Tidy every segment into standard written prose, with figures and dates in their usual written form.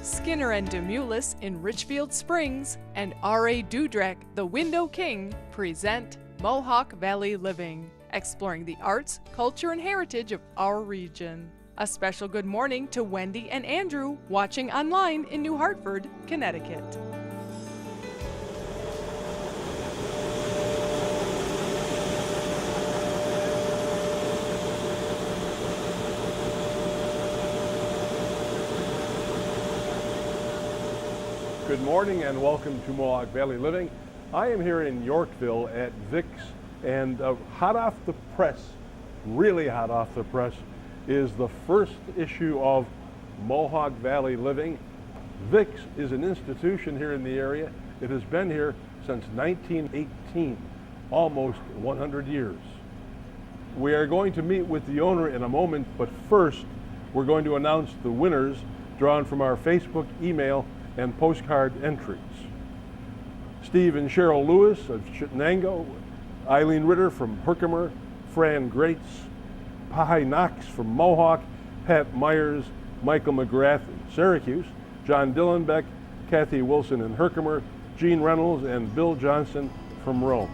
Skinner and Demoulas in Richfield Springs and R.A. Dudrak, the Window King, present Mohawk Valley Living, exploring the arts, culture, and heritage of our region. A special good morning to Wendy and Andrew watching online in New Hartford, Connecticut. Good morning and welcome to Mohawk Valley Living. I am here in Yorkville at Vic's, and hot off the press, really hot off the press, is the first issue of Mohawk Valley Living. Vic's is an institution here in the area. It has been here since 1918, almost 100 years. We are going to meet with the owner in a moment, but first we're going to announce the winners drawn from our Facebook, email, and postcard entries. Steve and Cheryl Lewis of Chittenango, Eileen Ritter from Herkimer, Fran Grates, Pahai Knox from Mohawk, Pat Myers, Michael McGrath in Syracuse, John Dillenbeck, Kathy Wilson in Herkimer, Gene Reynolds and Bill Johnson from Rome.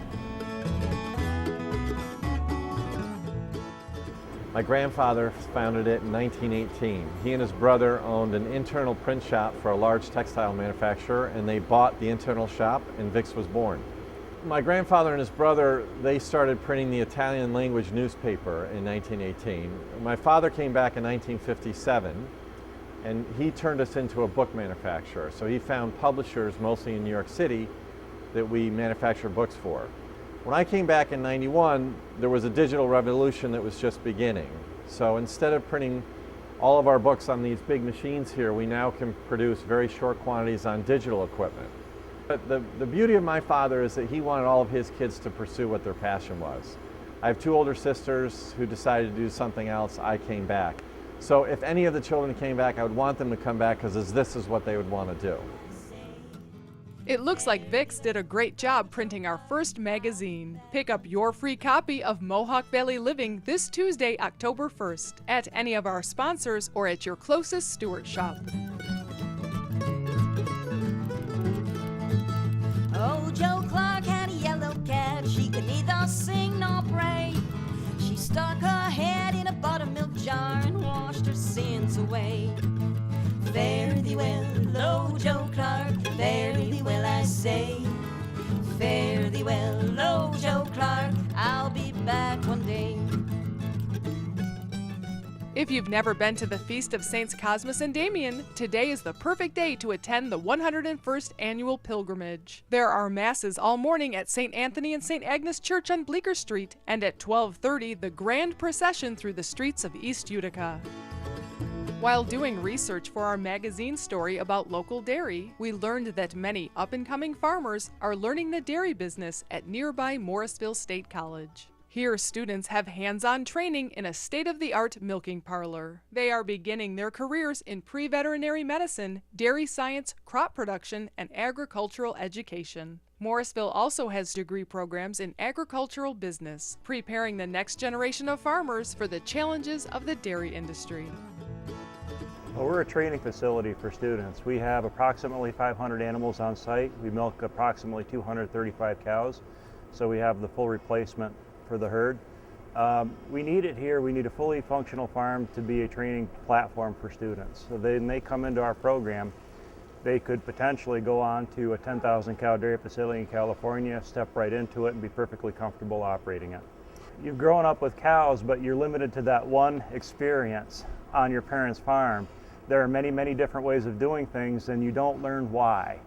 My grandfather founded it in 1918. He and his brother owned an internal print shop for a large textile manufacturer, and they bought the internal shop, and Vic's was born. My grandfather and his brother, they started printing the Italian language newspaper in 1918. My father came back in 1957, and he turned us into a book manufacturer. So he found publishers, mostly in New York City, that we manufacture books for. When I came back in '91, there was a digital revolution that was just beginning. So instead of printing all of our books on these big machines here, we now can produce very short quantities on digital equipment. But the beauty of my father is that he wanted all of his kids to pursue what their passion was. I have two older sisters who decided to do something else. I came back. So if any of the children came back, I would want them to come back because this is what they would want to do. It looks like Vic's did a great job printing our first magazine. Pick up your free copy of Mohawk Valley Living this Tuesday, October 1st, at any of our sponsors or at your closest Stewart shop. Oh, Joe Clark had a yellow cat. She could neither sing nor pray. She stuck her head in a buttermilk jar and washed her sins away. Fare thee well, oh Joe Clark, fare thee well, I say. Fare thee well, oh Joe Clark, I'll be back one day. If you've never been to the Feast of Saints Cosmas and Damian, today is the perfect day to attend the 101st Annual Pilgrimage. There are masses all morning at St. Anthony and St. Agnes Church on Bleecker Street, and at 12:30 the grand procession through the streets of East Utica. While doing research for our magazine story about local dairy, we learned that many up-and-coming farmers are learning the dairy business at nearby Morrisville State College. Here, students have hands-on training in a state-of-the-art milking parlor. They are beginning their careers in pre-veterinary medicine, dairy science, crop production, and agricultural education. Morrisville also has degree programs in agricultural business, preparing the next generation of farmers for the challenges of the dairy industry. Well, we're a training facility for students. We have approximately 500 animals on site. We milk approximately 235 cows, so we have the full replacement for the herd. We need it here. We need a fully functional farm to be a training platform for students. So when they come into our program, they could potentially go on to a 10,000 cow dairy facility in California, step right into it, and be perfectly comfortable operating it. You've grown up with cows, but you're limited to that one experience on your parents' farm. There are many, many different ways of doing things, and you don't learn why.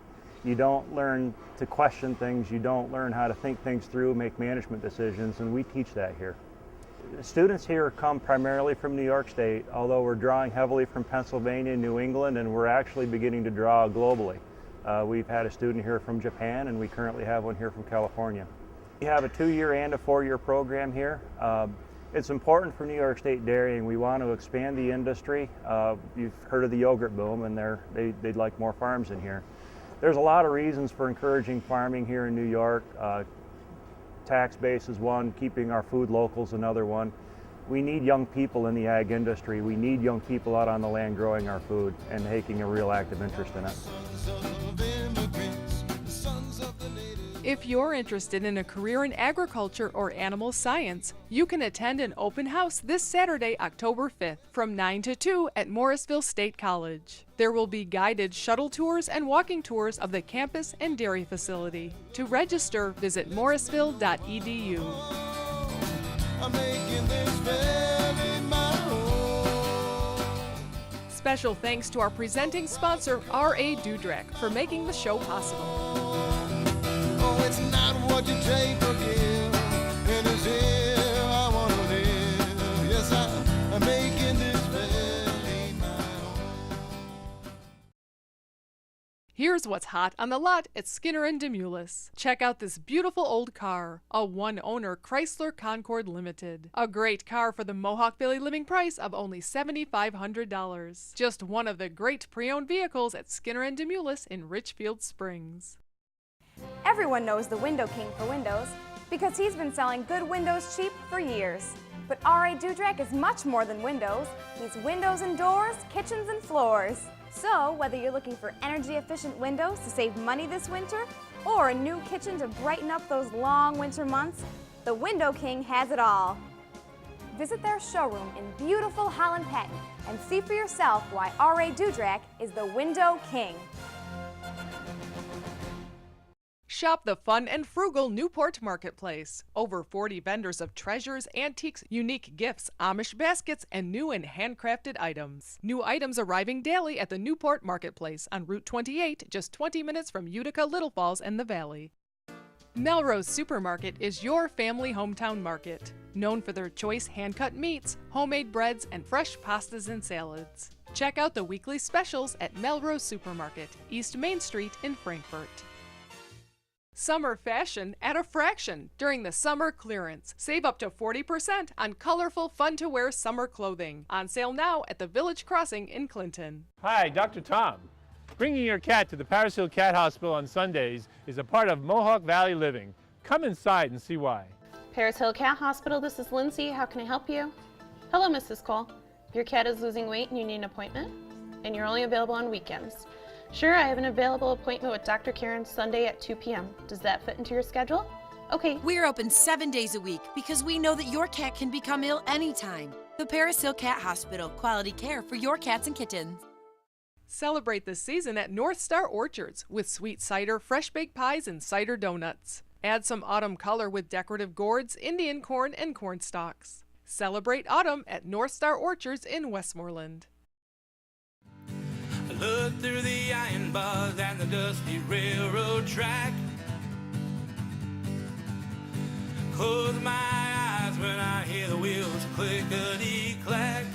You don't learn to question things. You don't learn how to think things through, make management decisions, and we teach that here. Students here come primarily from New York State, although we're drawing heavily from Pennsylvania and New England, and we're actually beginning to draw globally. We've had a student here from Japan, and we currently have one here from California. We have a 2-year and a 4-year program here. It's important for New York State dairy, and we want to expand the industry. You've heard of the yogurt boom, and they'd like more farms in here. There's a lot of reasons for encouraging farming here in New York. Tax base is one, keeping our food local is another one. We need young people in the ag industry. We need young people out on the land growing our food and taking a real active interest in it. If you're interested in a career in agriculture or animal science, you can attend an open house this Saturday, October 5th, from 9 to 2 at Morrisville State College. There will be guided shuttle tours and walking tours of the campus and dairy facility. To register, visit morrisville.edu. Special thanks to our presenting sponsor, R.A. Dudrak, for making the show possible. It's not what you take or give, and it's here I want to live. Yes, I'm making this valley my home. Here's what's hot on the lot at Skinner and Demoulas. Check out this beautiful old car, a one-owner Chrysler Concorde Limited. A great car for the Mohawk Valley living price of only $7,500. Just one of the great pre-owned vehicles at Skinner and Demoulas in Richfield Springs. Everyone knows the Window King for windows because he's been selling good windows cheap for years. But R.A. Dudrak is much more than windows. He's windows and doors, kitchens and floors. So whether you're looking for energy-efficient windows to save money this winter or a new kitchen to brighten up those long winter months, the Window King has it all. Visit their showroom in beautiful Holland Patent and see for yourself why R.A. Dudrak is the Window King. Shop the fun and frugal Newport Marketplace. Over 40 vendors of treasures, antiques, unique gifts, Amish baskets, and new and handcrafted items. New items arriving daily at the Newport Marketplace on Route 28, just 20 minutes from Utica, Little Falls, and the Valley. Melrose Supermarket is your family hometown market, known for their choice hand-cut meats, homemade breads, and fresh pastas and salads. Check out the weekly specials at Melrose Supermarket, East Main Street in Frankfort. Summer fashion at a fraction during the summer clearance. Save up to 40% on colorful, fun-to-wear summer clothing. On sale now at the Village Crossing in Clinton. Hi, Dr. Tom. Bringing your cat to the Paris Hill Cat Hospital on Sundays is a part of Mohawk Valley living. Come inside and see why. Paris Hill Cat Hospital, this is Lindsay. How can I help you? Hello, Mrs. Cole. If your cat is losing weight and you need an appointment, and you're only available on weekends. Sure, I have an available appointment with Dr. Karen Sunday at 2 p.m. Does that fit into your schedule? Okay. We're open 7 days a week because we know that your cat can become ill anytime. The Paris Hill Cat Hospital, quality care for your cats and kittens. Celebrate the season at North Star Orchards with sweet cider, fresh baked pies, and cider donuts. Add some autumn color with decorative gourds, Indian corn, and corn stalks. Celebrate autumn at North Star Orchards in Westmoreland. Look through the iron bars and the dusty railroad track. Close my eyes when I hear the wheels clickety-clack.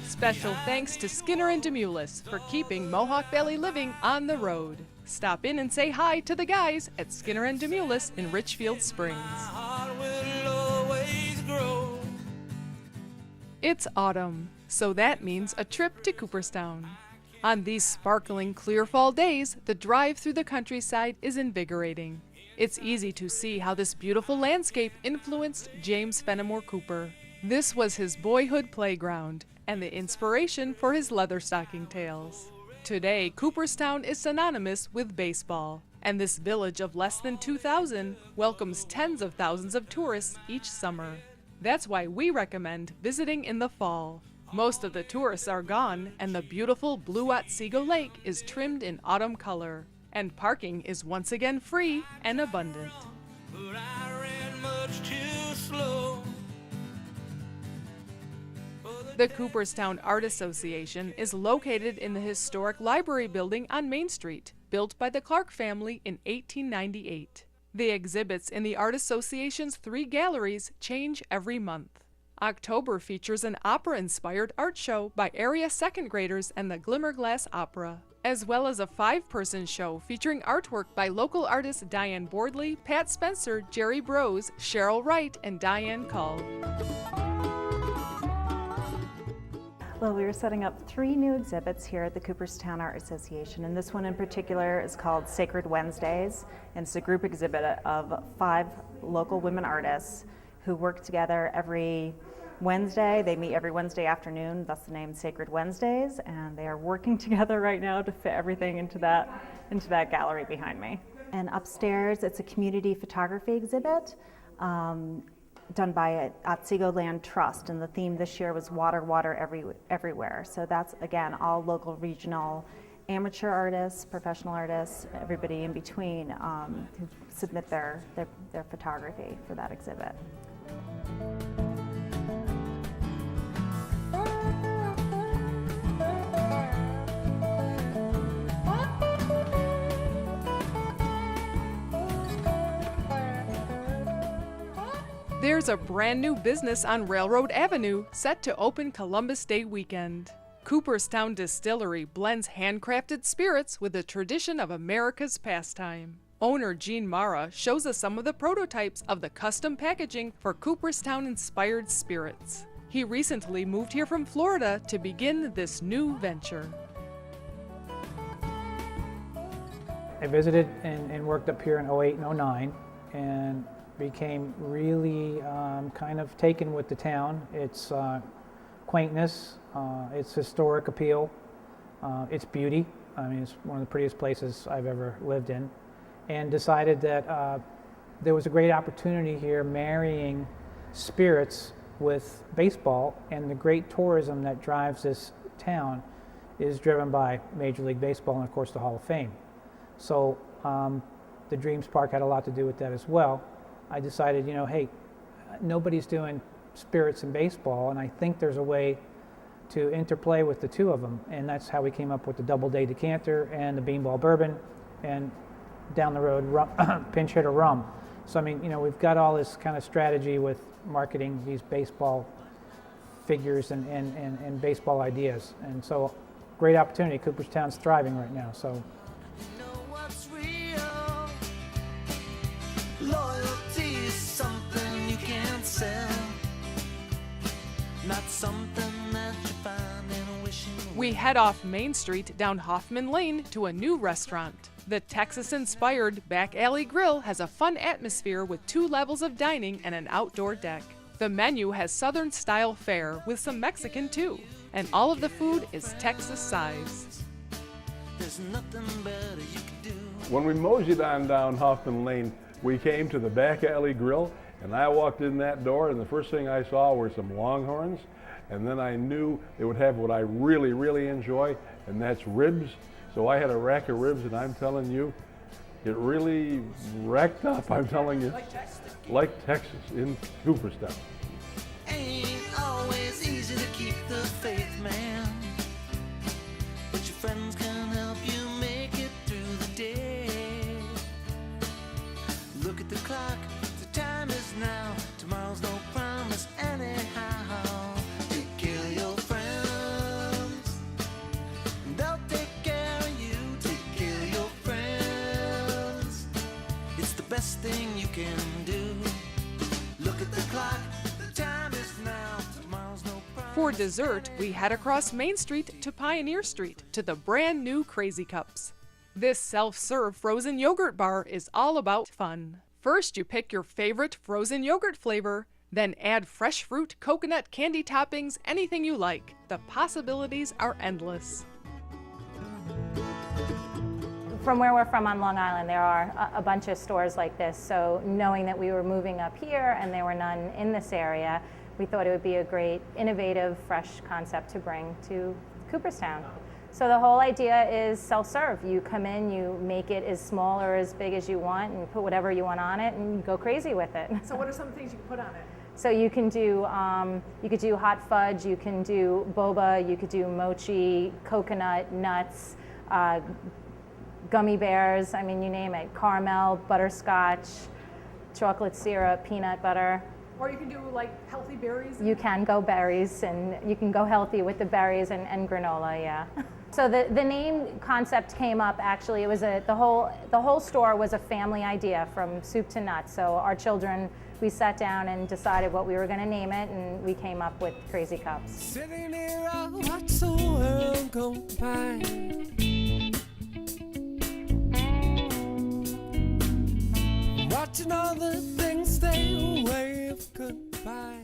Special thanks to Skinner and Demoulas for keeping Mohawk Valley living on the road. Stop in and say hi to the guys at Skinner and Demoulas in Richfield Springs. It's autumn, so that means a trip to Cooperstown. On these sparkling, clear fall days, the drive through the countryside is invigorating. It's easy to see how this beautiful landscape influenced James Fenimore Cooper. This was his boyhood playground and the inspiration for his leatherstocking tales. Today, Cooperstown is synonymous with baseball, and this village of less than 2,000 welcomes tens of thousands of tourists each summer. That's why we recommend visiting in the fall. Most of the tourists are gone, and the beautiful Blue Otsego Lake is trimmed in autumn color, and parking is once again free and abundant. But I ran much too slow. The Cooperstown Art Association is located in the historic library building on Main Street, built by the Clark family in 1898. The exhibits in the Art Association's 3 galleries change every month. October features an opera-inspired art show by area second graders and the Glimmerglass Opera, as well as a 5-person show featuring artwork by local artists Diane Boardley, Pat Spencer, Jerry Brose, Cheryl Wright, and Diane Cull. Well, we are setting up 3 new exhibits here at the Cooperstown Art Association, and this one in particular is called Sacred Wednesdays, and it's a group exhibit of 5 local women artists who work together every Wednesday. They meet every Wednesday afternoon, thus the name Sacred Wednesdays, and they are working together right now to fit everything into that gallery behind me. And upstairs, it's a community photography exhibit done by Otsego Land Trust, and the theme this year was Water, Water Everywhere. So that's, again, all local, regional, amateur artists, professional artists, everybody in between who submit their photography for that exhibit. There's a brand new business on Railroad Avenue set to open Columbus Day weekend. Cooperstown Distillery blends handcrafted spirits with the tradition of America's pastime. Owner Gene Mara shows us some of the prototypes of the custom packaging for Cooperstown-inspired spirits. He recently moved here from Florida to begin this new venture. I visited and worked up here in 08 and 09 and became really kind of taken with the town, its quaintness, its historic appeal, its beauty. I mean, it's one of the prettiest places I've ever lived in, and decided that there was a great opportunity here marrying spirits with baseball, and the great tourism that drives this town is driven by Major League Baseball and, of course, the Hall of Fame. So the Dreams Park had a lot to do with that as well. I decided, you know, hey, nobody's doing spirits and baseball, and I think there's a way to interplay with the two of them, and that's how we came up with the Doubleday Decanter and the Beanball Bourbon, and down the road, Pinch Hitter Rum. So, I mean, you know, we've got all this kind of strategy with marketing these baseball figures and baseball ideas, and so great opportunity. Cooperstown's thriving right now, so. Loyalty is something you can't sell, not something that you find in a wishing well. We head off Main Street down Hoffman Lane to a new restaurant. The Texas-inspired Back Alley Grill has a fun atmosphere with 2 levels of dining and an outdoor deck. The menu has Southern-style fare with some Mexican too, and all of the food is Texas size. There's nothing better you can do. When we moseyed on down Hoffman Lane, we came to the Back Alley Grill, and I walked in that door, and the first thing I saw were some Longhorns, and then I knew they would have what I really, really enjoy, and that's ribs. So I had a rack of ribs, and I'm telling you, it really racked up, I'm telling you. Like Texas in Cooperstown. Ain't always easy to keep the faith, man, but your friends can help you make it through the day. Look at the clock, the time is now, tomorrow's no promise anyhow. Take care of your friends, they'll take care of you. Take care of your friends, it's the best thing you can do. Look at the clock, the time is now, tomorrow's no promise. For dessert, we head across Main Street to Pioneer Street to the brand new Crazy Cups. This self-serve frozen yogurt bar is all about fun. First, you pick your favorite frozen yogurt flavor, then add fresh fruit, coconut, candy toppings, anything you like. The possibilities are endless. From where we're from on Long Island, there are a bunch of stores like this, so knowing that we were moving up here and there were none in this area, we thought it would be a great, innovative, fresh concept to bring to Cooperstown. So the whole idea is self-serve. You come in, you make it as small or as big as you want, and put whatever you want on it, and you go crazy with it. So what are some things you can put on it? So you can do hot fudge, you can do boba, you could do mochi, coconut, nuts, gummy bears, I mean, you name it, caramel, butterscotch, chocolate syrup, peanut butter. Or you can do like healthy berries? You can go berries, and you can go healthy with the berries and granola, yeah. So the name concept came up, actually, it was the whole store was a family idea from soup to nuts. So our children, we sat down and decided what we were gonna name it, and we came up with Crazy Cups. Sitting here, I watch the world go by. Watching all the things stay away of good.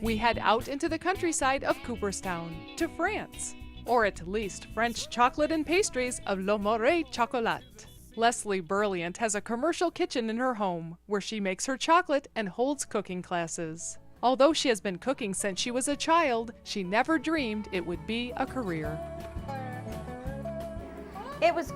we head out into the countryside of Cooperstown to France, or at least French chocolate and pastries of Le Morret Chocolat. Leslie Burliant has a commercial kitchen in her home where she makes her chocolate and holds cooking classes. Although she has been cooking since she was a child, she never dreamed it would be a career. It was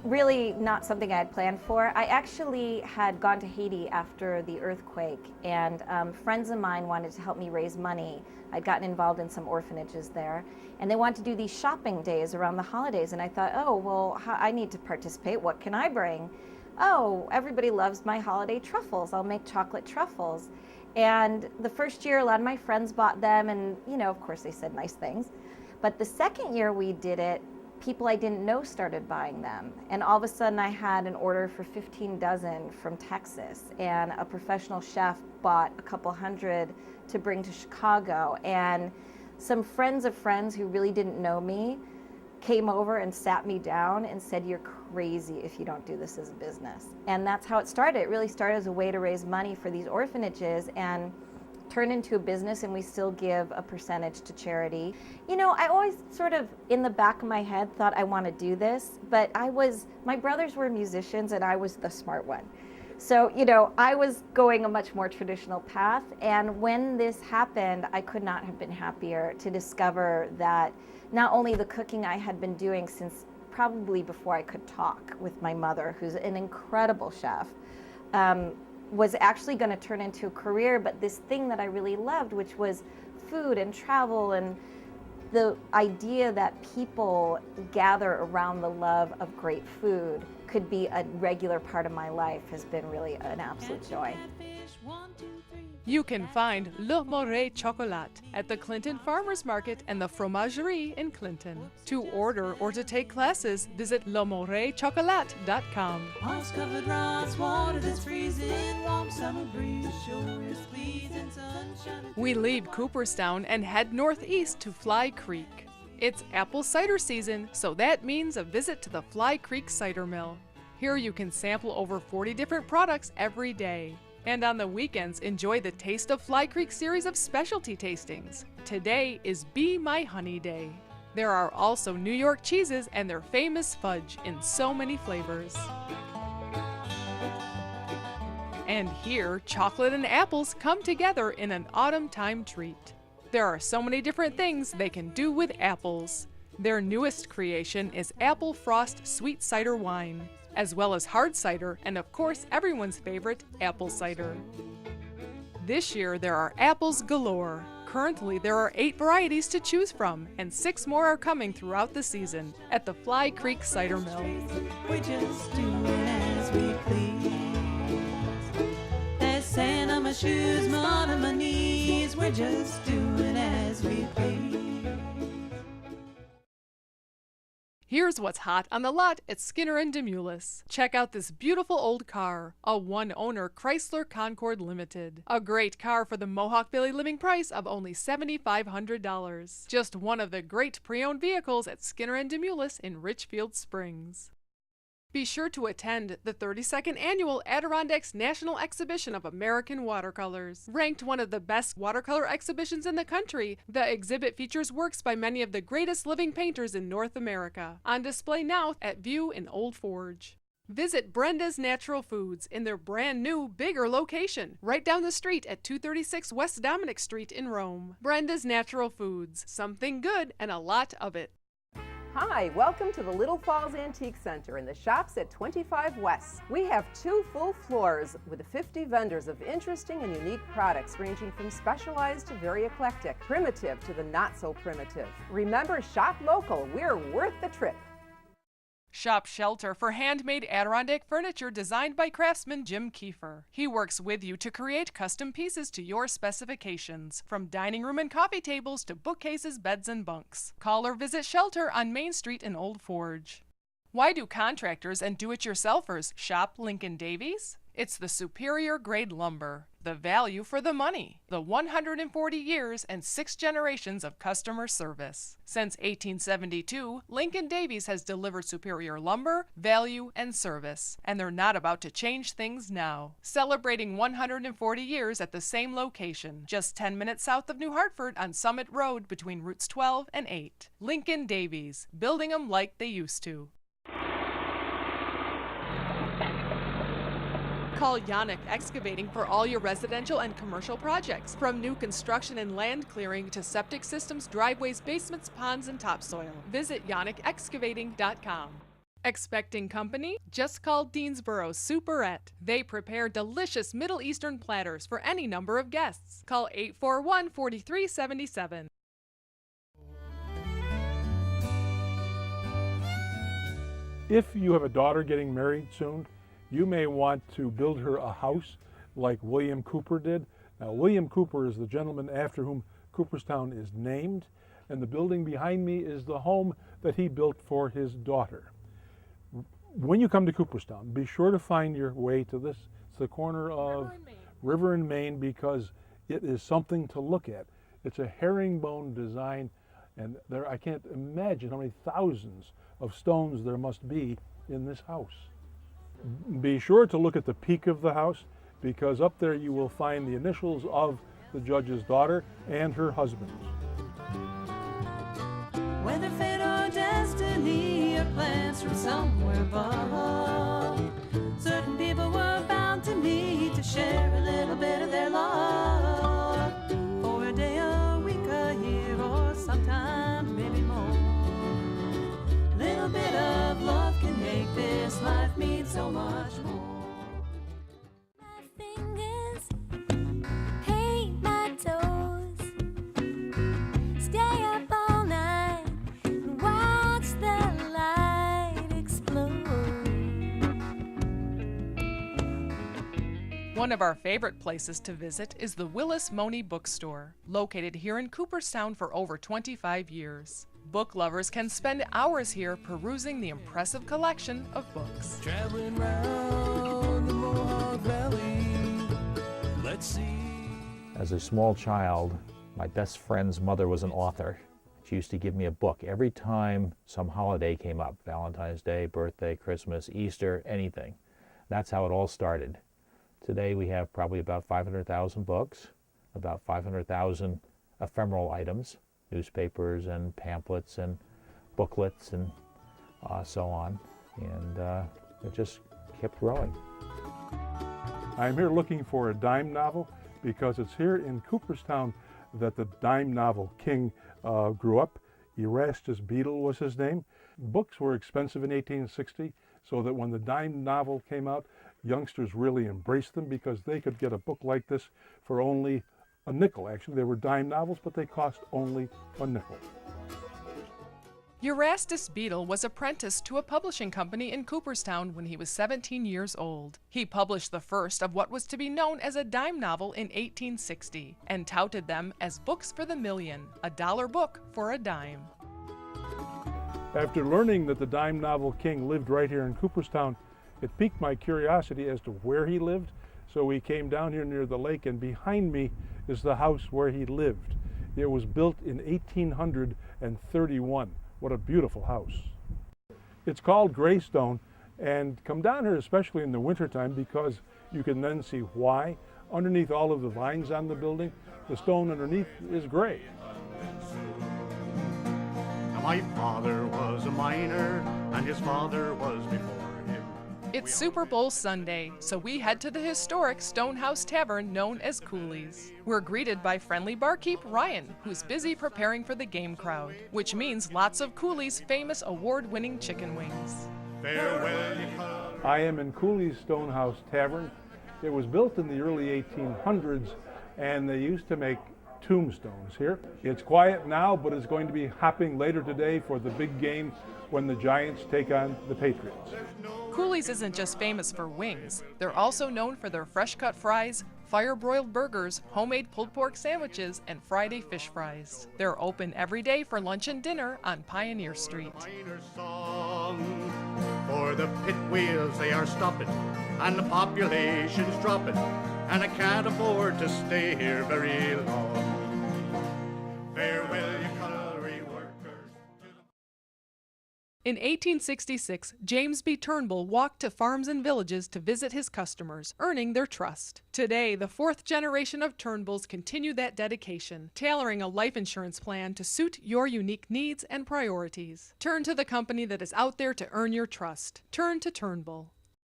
really not something I had planned for. I actually had gone to Haiti after the earthquake, and friends of mine wanted to help me raise money. I'd gotten involved in some orphanages there, and they wanted to do these shopping days around the holidays, and I thought, oh, well, I need to participate. What can I bring? Oh, everybody loves my holiday truffles. I'll make chocolate truffles. And the first year, a lot of my friends bought them, and, you know, of course, they said nice things. But the second year we did it, people I didn't know started buying them. And all of a sudden I had an order for 15 dozen from Texas, and a professional chef bought a couple hundred to bring to Chicago. And some friends of friends who really didn't know me came over and sat me down and said, you're crazy if you don't do this as a business. And that's how it started. It really started as a way to raise money for these orphanages and turned into a business, and we still give a percentage to charity. You know, I always sort of in the back of my head thought I want to do this, but my brothers were musicians and I was the smart one. So, you know, I was going a much more traditional path, and when this happened, I could not have been happier to discover that not only the cooking I had been doing since probably before I could talk with my mother, who's an incredible chef, was actually going to turn into a career, but this thing that I really loved, which was food and travel, and the idea that people gather around the love of great food could be a regular part of my life has been really an absolute joy. You can find Le Morret Chocolat at the Clinton Farmers Market and the Fromagerie in Clinton. To order or to take classes, visit lemorretchocolat.com. Moss-covered rocks, water that's freezing, warm summer breeze, sure is pleasing, sunshine. We leave Cooperstown and head northeast to Fly Creek. It's apple cider season, so that means a visit to the Fly Creek Cider Mill. Here you can sample over 40 different products every day. And on the weekends, enjoy the Taste of Fly Creek series of specialty tastings. Today is Be My Honey Day. There are also New York cheeses and their famous fudge in so many flavors. And here, chocolate and apples come together in an autumn time treat. There are so many different things they can do with apples. Their newest creation is Apple Frost Sweet Cider Wine, as well as hard cider, and of course everyone's favorite, apple cider. This year there are apples galore. Currently there are 8 varieties to choose from, and 6 more are coming throughout the season at the Fly Creek Cider Mill. We're just doing as we please. There's sand on my shoes, mud on my knees. We're just doing as we please. Here's what's hot on the lot at Skinner and Demoulas. Check out this beautiful old car, a one-owner Chrysler Concorde Limited. A great car for the Mohawk Valley living price of only $7,500. Just one of the great pre-owned vehicles at Skinner and Demoulas in Richfield Springs. Be sure to attend the 32nd Annual Adirondacks National Exhibition of American Watercolors. Ranked one of the best watercolor exhibitions in the country, the exhibit features works by many of the greatest living painters in North America. On display now at View in Old Forge. Visit Brenda's Natural Foods in their brand new, bigger location, right down the street at 236 West Dominic Street in Rome. Brenda's Natural Foods, something good and a lot of it. Hi, welcome to the Little Falls Antique Center in the shops at 25 West. We have 2 full floors with 50 vendors of interesting and unique products ranging from specialized to very eclectic, primitive to the not so primitive. Remember, shop local, we're worth the trip. Shop Shelter for handmade Adirondack furniture designed by craftsman Jim Kiefer. He works with you to create custom pieces to your specifications, from dining room and coffee tables to bookcases, beds, and bunks. Call or visit Shelter on Main Street in Old Forge. Why do contractors and do-it-yourselfers shop Lincoln Davies? It's the superior grade lumber. The value for the money. The 140 years and 6 generations of customer service. Since 1872, Lincoln Davies has delivered superior lumber, value, and service, and they're not about to change things now. Celebrating 140 years at the same location, just 10 minutes south of New Hartford on Summit Road between routes 12 and 8. Lincoln Davies, building them like they used to. Call Yannick Excavating for all your residential and commercial projects, from new construction and land clearing to septic systems, driveways, basements, ponds, and topsoil. Visit yannickexcavating.com. Expecting company? Just call Deansboro Superette. They prepare delicious Middle Eastern platters for any number of guests. Call 841-4377. If you have a daughter getting married soon, you may want to build her a house like William Cooper did. Now, William Cooper is the gentleman after whom Cooperstown is named, and the building behind me is the home that he built for his daughter. When you come to Cooperstown, be sure to find your way to this. It's the corner of River and Main, because it is something to look at. It's a herringbone design, and I can't imagine how many thousands of stones there must be in this house. Be sure to look at the peak of the house, because up there you will find the initials of the judge's daughter and her husband. Whether fate or destiny or plans from somewhere above, certain people were bound to meet to share a little bit of their love. For a day, a week, a year, or sometime maybe more. Little bit of love can make this life mean so much more. My fingers paint my toes, stay up all night and watch the light explode. One of our favorite places to visit is the Willis Money Bookstore, located here in Cooperstown for over 25 years. Book lovers can spend hours here perusing the impressive collection of books. Traveling round the Mohawk Valley, let's see. As a small child, my best friend's mother was an author. She used to give me a book every time some holiday came up, Valentine's Day, birthday, Christmas, Easter, anything. That's how it all started. Today we have probably about 500,000 books, about 500,000 ephemeral items, newspapers and pamphlets and booklets and so on. And it just kept growing. I'm here looking for a dime novel because it's here in Cooperstown that the dime novel king grew up. Erastus Beadle was his name. Books were expensive in 1860, so that when the dime novel came out, youngsters really embraced them because they could get a book like this for only a nickel. Actually, they were dime novels, but they cost only a nickel. Erastus Beadle was apprenticed to a publishing company in Cooperstown when he was 17 years old. He published the first of what was to be known as a dime novel in 1860 and touted them as books for the million, a dollar book for a dime. After learning that the dime novel king lived right here in Cooperstown, it piqued my curiosity as to where he lived, so we came down here near the lake, and behind me is the house where he lived. It was built in 1831. What a beautiful house. It's called Greystone, and come down here especially in the wintertime because you can then see why. Underneath all of the vines on the building, the stone underneath is gray. Now my father was a miner, and his father was before him. It's Super Bowl Sunday, so we head to the historic Stonehouse Tavern known as Cooley's. We're greeted by friendly barkeep Ryan, who's busy preparing for the game crowd, which means lots of Cooley's famous award-winning chicken wings. Farewell, ye come. I am in Cooley's Stonehouse Tavern. It was built in the early 1800s, and they used to make tombstones here. It's quiet now, but it's going to be hopping later today for the big game when the Giants take on the Patriots. Cooley's isn't just famous for wings. They're also known for their fresh-cut fries, fire-broiled burgers, homemade pulled pork sandwiches, and Friday fish fries. They're open every day for lunch and dinner on Pioneer Street. For the pit wheels they are stopping, and the population's dropping. and I can't afford to stay here very long. Farewell, you colliery workers. In 1866, James B. Turnbull walked to farms and villages to visit his customers, earning their trust. Today, the fourth generation of Turnbulls continue that dedication, tailoring a life insurance plan to suit your unique needs and priorities. Turn to the company that is out there to earn your trust. Turn to Turnbull.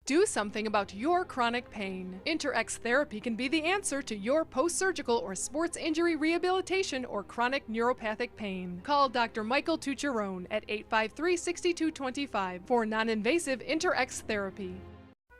Do something about your chronic pain. InterX Therapy can be the answer to your post-surgical or sports injury rehabilitation or chronic neuropathic pain. Call Dr. Michael Tucherone at 853-6225 for non-invasive InterX Therapy.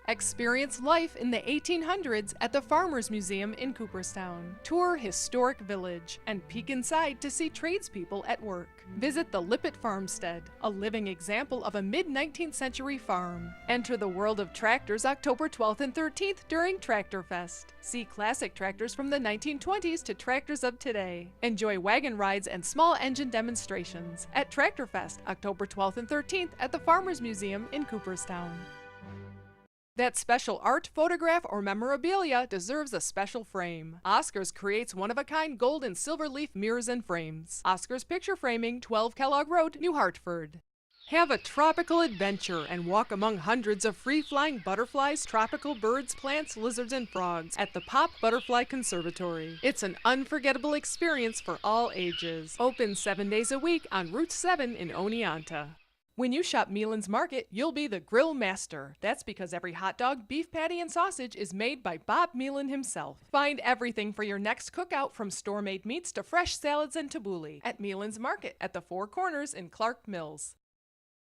Experience life in the 1800s at the Farmers Museum in Cooperstown. Tour Historic Village and peek inside to see tradespeople at work. Visit the Lippett Farmstead, a living example of a mid-19th century farm. Enter the world of tractors October 12th and 13th during Tractor Fest. See classic tractors from the 1920s to tractors of today. Enjoy wagon rides and small engine demonstrations at Tractor Fest October 12th and 13th at the Farmers Museum in Cooperstown. That special art, photograph, or memorabilia deserves a special frame. Oscars creates one-of-a-kind gold and silver leaf mirrors and frames. Oscars Picture Framing, 12 Kellogg Road, New Hartford. Have a tropical adventure and walk among hundreds of free-flying butterflies, tropical birds, plants, lizards, and frogs at the Pop Butterfly Conservatory. It's an unforgettable experience for all ages. Open 7 days a week on Route 7 in Oneonta. When you shop Mealan's Market, you'll be the grill master. That's because every hot dog, beef patty, and sausage is made by Bob Mealan himself. Find everything for your next cookout from store-made meats to fresh salads and tabbouleh at Mealan's Market at the Four Corners in Clark Mills.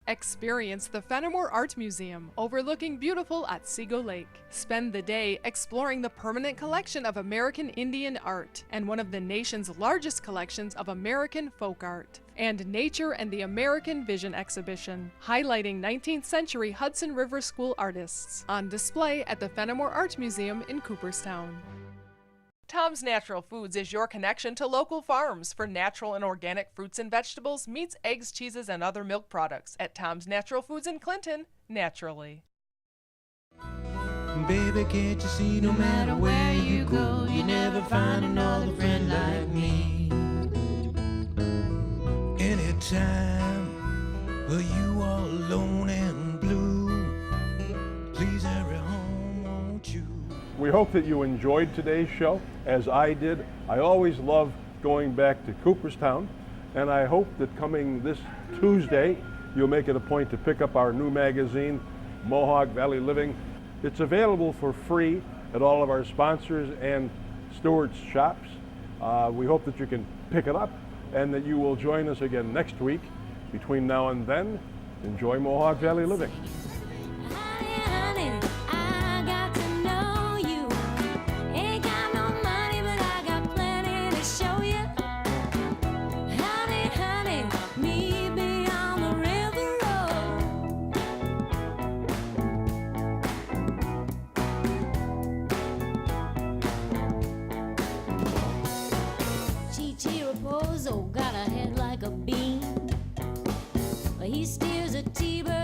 Experience the Fenimore Art Museum overlooking beautiful Otsego Lake. Spend the day exploring the permanent collection of American Indian art and one of the nation's largest collections of American folk art. And Nature and the American Vision exhibition, highlighting 19th century Hudson River School artists, on display at the Fenimore Art Museum in Cooperstown. Tom's Natural Foods is your connection to local farms for natural and organic fruits and vegetables, meats, eggs, cheeses, and other milk products at Tom's Natural Foods in Clinton, naturally. Baby, can't you see no matter where you go, you never find another friend like me. Anytime you are alone and blue, please hurry home, won't you? We hope that you enjoyed today's show, as I did. I always love going back to Cooperstown, and I hope that coming this Tuesday, you'll make it a point to pick up our new magazine, Mohawk Valley Living. It's available for free at all of our sponsors and stewards' shops. We hope that you can pick it up and that you will join us again next week. Between now and then, enjoy Mohawk Valley Living. Got a head like a beam. He steers a T-bird